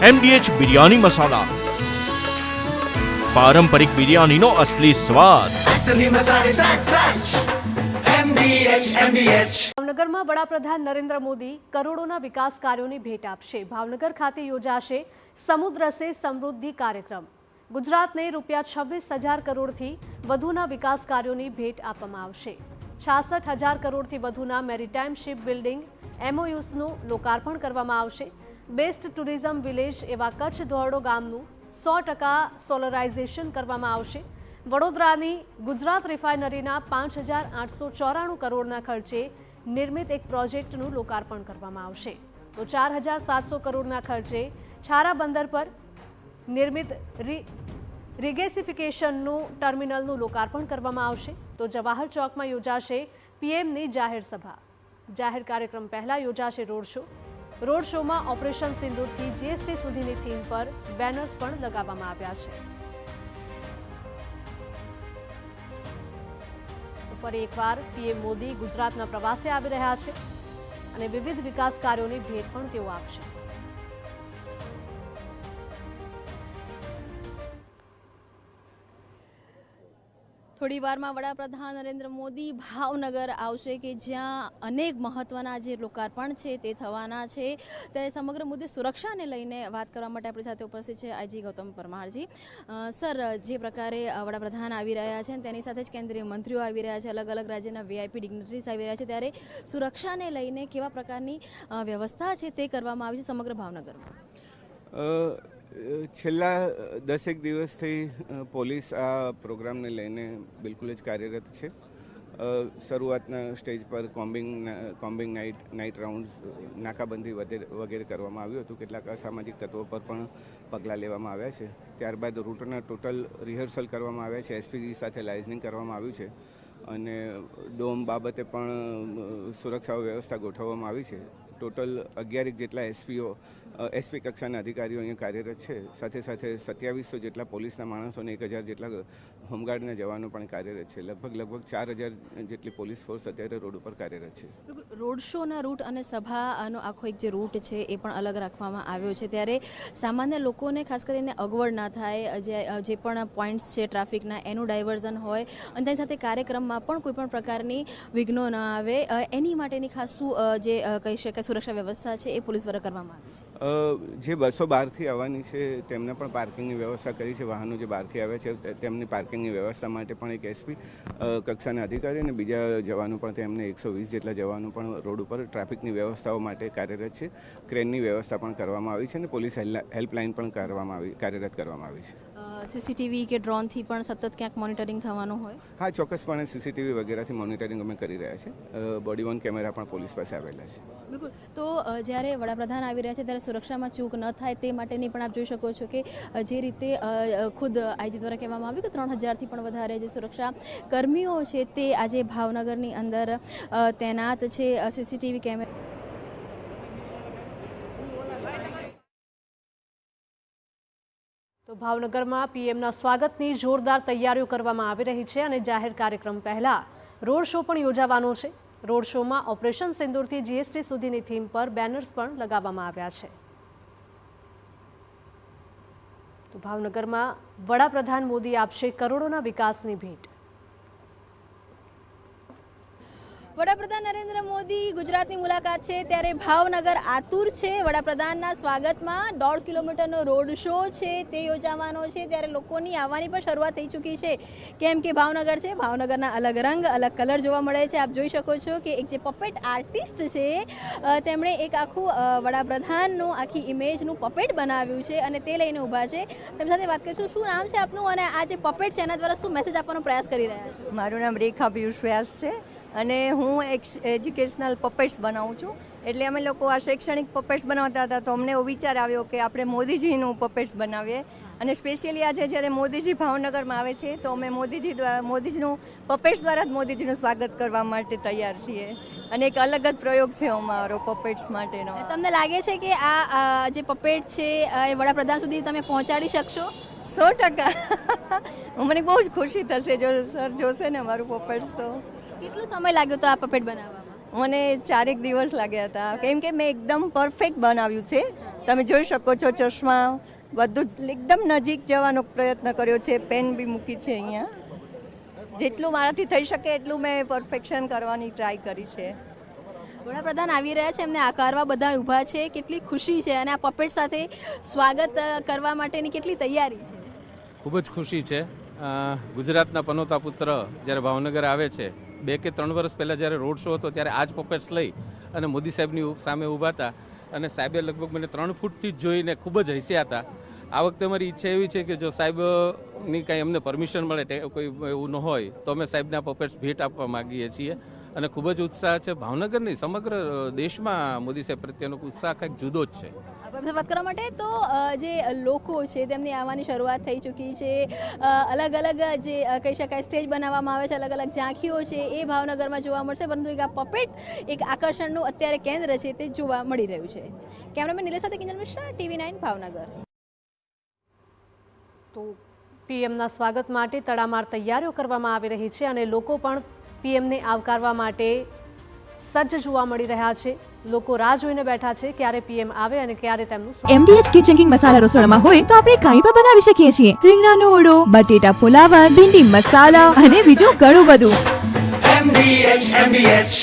MDH biryani મસાલા, પારંપરિક બિરયાનીનો અસલી સ્વાદ. ભાવનગરમાં વડાપ્રધાન નરેન્દ્ર મોદી કરોડોના વિકાસ કાર્યોની ભેટ આપશે. ભાવનગર ખાતે યોજાશે સમુદ્ર સે સમૃદ્ધિ કાર્યક્રમ. ગુજરાતને ₹26,000 કરોડથી વધુના વિકાસ કાર્યોની ભેટ આપવામાં આવશે. 66,000 કરોડથી વધુના મેરીટાઈમ શિપ બિલ્ડિંગ MOUsનું લોકાર્પણ કરવામાં આવશે. બેસ્ટ ટુરિઝમ વિલેજ એવા કચ્છ ધોરડો ગામનું 100% સોલરાઇઝેશન કરવામાં આવશે. વડોદરાની ગુજરાત રિફાઇનરીના 5,894 કરોડના ખર્ચે નિર્મિત એક પ્રોજેક્ટનું લોકાર્પણ કરવામાં આવશે. તો 4,700 કરોડના ખર્ચે છારા બંદર પર નિર્મિત રિગેસિફિકેશનનું ટર્મિનલનું લોકાર્પણ કરવામાં આવશે. તો જવાહર ચોકમાં યોજાશે PMની જાહેર સભા. જાહેર કાર્યક્રમ પહેલા યોજાશે રોડ શો. રોડ શોમાં ઓપરેશન સિંદૂરથી GST સુધીની થીમ પર બેનર્સ પણ લગાવવામાં આવ્યા છે. ફરી એકવાર PM મોદી ગુજરાતના પ્રવાસે આવી રહ્યા છે અને વિવિધ વિકાસ કાર્યોની ભેટ પણ તેઓ આપશે. થોડી વારમાં વડાપ્રધાન નરેન્દ્ર મોદી ભાવનગર આવશે કે જ્યાં અનેક મહત્વના જે લોકાર્પણ છે તે થવાના છે. ત્યારે સમગ્ર મુદ્દે સુરક્ષાને લઈને વાત કરવા માટે આપણી સાથે ઉપસ્થિત છે IG ગૌતમ પરમારજી. સર, જે પ્રકારે વડાપ્રધાન આવી રહ્યા છે તેની સાથે જ કેન્દ્રીય મંત્રીઓ આવી રહ્યા છે, અલગ અલગ રાજ્યના VIP ડિગ્નેટરીઝ આવી રહ્યા છે, ત્યારે સુરક્ષાને લઈને કેવા પ્રકારની વ્યવસ્થા છે તે કરવામાં આવી છે સમગ્ર ભાવનગરમાં? છેલ્લા 10 દિવસથી પોલીસ આ પ્રોગ્રામને લઈને બિલકુલ જ કાર્યરત છે. શરૂઆતના સ્ટેજ પર કોમ્બિંગ નાઇટ રાઉન્ડ્સ, નાકાબંધી વગેરે કરવામાં આવ્યું હતું. કેટલાક અસામાજિક તત્વો પર પણ પગલાં લેવામાં આવ્યા છે. ત્યારબાદ રૂટના ટોટલ રિહર્સલ કરવામાં આવ્યા છે. SPG સાથે લાઇઝનિંગ કરવામાં આવ્યું છે અને ડોમ બાબતે પણ સુરક્ષા વ્યવસ્થા ગોઠવવામાં આવી છે. ટોટલ 11 જેટલા SP કક્ષાના અધિકારીઓ અહીંયા કાર્યરત છે. સાથે સાથે 2700 જેટલા પોલીસના માણસો અને 1,000 જેટલા હોમગાર્ડના જવાનો પણ કાર્યરત છે. લગભગ 4,000 જેટલી પોલીસ ફોર્સ અત્યારે રોડ ઉપર કાર્યરત છે. રોડ શોના રૂટ અને સભાનો આખો એક જે રૂટ છે એ પણ અલગ રાખવામાં આવ્યો છે. ત્યારે સામાન્ય લોકોને ખાસ કરીને અગવડ ના થાય, જે પણ પોઈન્ટ્સ છે ટ્રાફિકના એનું ડાયવર્ઝન હોય અને તેની સાથે કાર્યક્રમમાં પણ કોઈ પણ પ્રકારની વિઘ્નો ન આવે, એની માટેની ખાસ શું જે કહી શકાય સુરક્ષા વ્યવસ્થા છે એ પોલીસ દ્વારા કરવામાં આવી? જે બસો બહારથી આવવાની છે તેમને પણ પાર્કિંગની વ્યવસ્થા કરી છે. વાહનો જે બહારથી આવે છે તેમની પાર્કિંગની વ્યવસ્થા માટે પણ એક SP કક્ષાના અધિકારી અને બીજા જવાનો પણ તેમને 120 જેટલા જવાનો પણ રોડ ઉપર ટ્રાફિકની વ્યવસ્થાઓ માટે કાર્યરત છે. ક્રેનની વ્યવસ્થા પણ કરવામાં આવી છે અને પોલીસ હેલ્પલાઇન પણ કાર્યરત કરવામાં આવી છે. CCTV કે ડ્રોનથી પણ સતત ક્યાંક મોનિટરિંગ થવાનું હોય? હા, ચોક્કસપણે CCTV વગેરેથી મોનિટરિંગ અમે કરી રહ્યા છીએ. બોડી વોર્ન કેમેરા પણ પોલીસ પાસે આવેલા છે. બિલકુલ. તો જ્યારે વડાપ્રધાન આવી રહ્યા છે ત્યારે સુરક્ષામાં ચૂક ન થાય તે માટેની પણ આપ જોઈ શકો છો કે જે રીતે ખુદ IG દ્વારા કહેવામાં આવ્યું કે 3,000થી પણ વધારે જે સુરક્ષા કર્મીઓ છે તે આજે ભાવનગરની અંદર તૈનાત છે. CCTV કેમેરા તો ભાવનગરમાં PMના સ્વાગતની જોરદાર તૈયારીઓ કરવામાં આવી રહી છે અને જાહેર કાર્યક્રમ પહેલા રોડ શો પણ યોજાવાનો છે. રોડ શોમાં ઓપરેશન સિંદૂરથી GST સુધીની થીમ પર બેનર્સ પણ લગાવવામાં આવ્યા છે. તો ભાવનગરમાં વડાપ્રધાન મોદી આપશે કરોડોના વિકાસની ભેટ. વડાપ્રધાન નરેન્દ્ર મોદી ગુજરાતની મુલાકાત છે ત્યારે ભાવનગર આતુર છે વડાપ્રધાનના સ્વાગતમાં. 1.5 કિલોમીટરનો રોડ શો છે તે યોજાવાનો છે. ત્યારે લોકોની આવવાની પણ શરૂઆત થઈ ચૂકી છે, કેમ કે ભાવનગર છે, ભાવનગરના અલગ રંગ અલગ કલર જોવા મળે છે. આપ જોઈ શકો છો કે એક જે પપેટ આર્ટિસ્ટ છે તેમણે એક આખું વડાપ્રધાનનું આખી ઇમેજનું પપેટ બનાવ્યું છે અને તે લઈને ઊભા છે. તેમની સાથે વાત કરીશું. શું નામ છે આપનું અને આ જે પપેટ છે એના દ્વારા શું મેસેજ આપવાનો પ્રયાસ કરી રહ્યા છો? મારું નામ રેખા પિયુષ વ્યાસ છે અને હું એજ્યુકેશનલ પપેટ્સ બનાવું છું. એટલે અમે લોકો આ શૈક્ષણિક પપેટ્સ બનાવતા હતા તો અમને એવો વિચાર આવ્યો કે આપણે મોદીજીનું પપેટ્સ બનાવીએ. અને સ્પેશિયલી આજે જ્યારે મોદીજી ભાવનગરમાં આવે છે તો અમે મોદીજીનું પપેટ્સ દ્વારા જ મોદીજીનું સ્વાગત કરવા માટે તૈયાર છીએ. અને એક અલગ જ પ્રયોગ છે અમારો પપેટ્સ માટેનો. તમને લાગે છે કે આ જે પપેટ છે એ વડાપ્રધાન સુધી તમે પહોંચાડી શકશો? 100%. મને બહુ જ ખુશી થશે જો સર જોશે ને મારું પપેટ્સ. તો કેટલો સમય લાગ્યો તો આ પપેટ બનાવવામાં? મને 4 દિવસ લાગ્યા હતા, કેમ કે મેં એકદમ પરફેક્ટ બનાવ્યું છે. તમે જોઈ શકો છો ચશ્મા બધું જ એકદમ નજીક જવાનો પ્રયત્ન કર્યો છે. પેન બી મૂકી છે અહીંયા. જેટલું મારાથી થઈ શકે એટલું મેં પરફેક્શન કરવાની ટ્રાય કરી છે. વડાપ્રધાન આવી રહ્યા છે, એમને આકારવા બધા ઊભા છે. કેટલી ખુશી છે અને આ પપેટ સાથે સ્વાગત કરવા માટેની કેટલી તૈયારી છે? ખૂબ જ ખુશી છે. ગુજરાતના પનોતા પુત્ર જ્યારે ભાવનગર આવે છે, 2 કે 3 વર્ષ પહેલાં જ્યારે રોડ શો હતો ત્યારે આ જ પપેટ્સ લઈ અને મોદી સાહેબની સામે ઊભા હતા અને સાહેબે લગભગ મને 3 ફૂટથી જ જોઈને ખૂબ જ હસ્યા હતા. આ વખતે અમારી ઈચ્છા એવી છે કે જો સાહેબની કાંઈ અમને પરમિશન મળે, કોઈ એવું ન હોય તો અમે સાહેબને આ પપેટ્સ ભેટ આપવા માગીએ છીએ અને ખૂબ જ ઉત્સાહ છે. ભાવનગર નહીં, સમગ્ર દેશમાં મોદી સાહેબ પ્રત્યેનો ઉત્સાહ કંઈક જુદો જ છે. વાત કરવા માટે તો જે લોકો છે તેમની આવવાની શરૂઆત થઈ ચૂકી છે. અલગ અલગ જે કહી શકાય સ્ટેજ બનાવવામાં આવે છે, અલગ અલગ ઝાંખીઓ છે એ ભાવનગરમાં જોવા મળશે, પરંતુ એક આ પપેટ એક આકર્ષણનું અત્યારે કેન્દ્ર છે તે જોવા મળી રહ્યું છે. કેમેરામેન નિલેશ સાથે કિંજલ મિશ્રા, TV9 ભાવનગર. તો પીએમના સ્વાગત માટે તડામાર તૈયારીઓ કરવામાં આવી રહી છે અને લોકો પણ પીએમને આવકારવા માટે સજ્જ જોવા મળી રહ્યા છે. લોકો રાહ જોઈને બેઠા છે ક્યારે પીએમ આવે અને ક્યારે તેમનું MDH કિચન કિંગ મસાલા રસોડામાં હોય તો આપણે કાંઈ પણ બનાવી શકીએ છીએ. રીંગણાનો ઓળો, બટેટા ફુલાવર, ભીંડી મસાલા અને બીજું ઘણું બધું. MDH